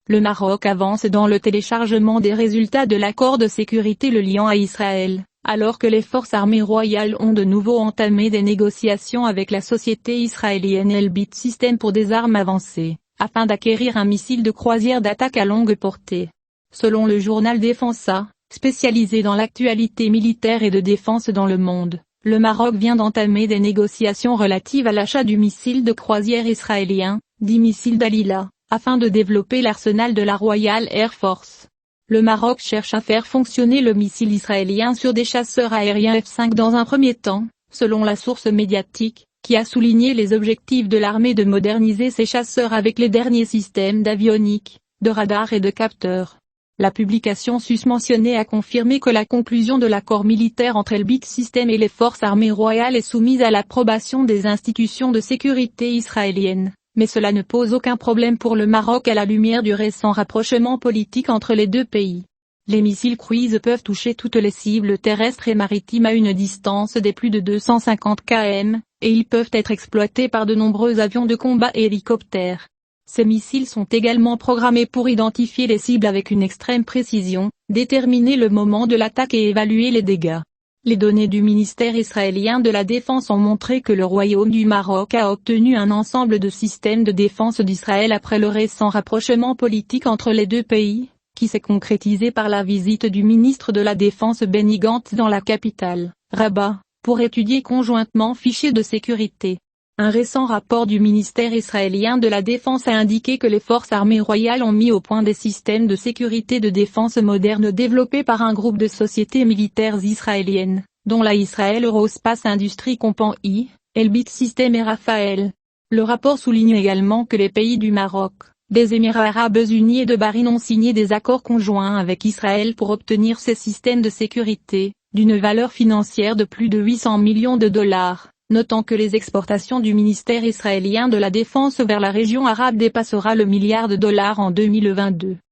Le Maroc avance dans le téléchargement des résultats de l'accord de sécurité le liant à Israël, alors que les forces armées royales ont de nouveau entamé des négociations avec la société israélienne Elbit Systems pour des armes avancées, afin d'acquérir un missile de croisière d'attaque à longue portée. Selon le journal Défensa, spécialisé dans l'actualité militaire et de défense dans le monde, le Maroc vient d'entamer des négociations relatives à l'achat du missile de croisière israélien, dit missile Dalila, afin de développer l'arsenal de la Royal Air Force. Le Maroc cherche à faire fonctionner le missile israélien sur des chasseurs aériens F-5 dans un premier temps, selon la source médiatique, qui a souligné les objectifs de l'armée de moderniser ses chasseurs avec les derniers systèmes d'avionique, de radar et de capteurs. La publication susmentionnée a confirmé que la conclusion de l'accord militaire entre Elbit Systems et les forces armées royales est soumise à l'approbation des institutions de sécurité israéliennes, mais cela ne pose aucun problème pour le Maroc à la lumière du récent rapprochement politique entre les deux pays. Les missiles cruise peuvent toucher toutes les cibles terrestres et maritimes à une distance de plus de 250 km, et ils peuvent être exploités par de nombreux avions de combat et hélicoptères. Ces missiles sont également programmés pour identifier les cibles avec une extrême précision, déterminer le moment de l'attaque et évaluer les dégâts. Les données du ministère israélien de la Défense ont montré que le Royaume du Maroc a obtenu un ensemble de systèmes de défense d'Israël après le récent rapprochement politique entre les deux pays, qui s'est concrétisé par la visite du ministre de la Défense Benny Gantz dans la capitale, Rabat, pour étudier conjointement fichiers de sécurité. Un récent rapport du ministère israélien de la Défense a indiqué que les forces armées royales ont mis au point des systèmes de sécurité de défense modernes développés par un groupe de sociétés militaires israéliennes, dont la Israel Aerospace Industries Company, Elbit Systems et Rafael. Le rapport souligne également que les pays du Maroc, des Émirats arabes unis et de Bahreïn ont signé des accords conjoints avec Israël pour obtenir ces systèmes de sécurité, d'une valeur financière de plus de 800 millions de dollars. Notant que les exportations du ministère israélien de la Défense vers la région arabe dépassera le milliard de dollars en 2022.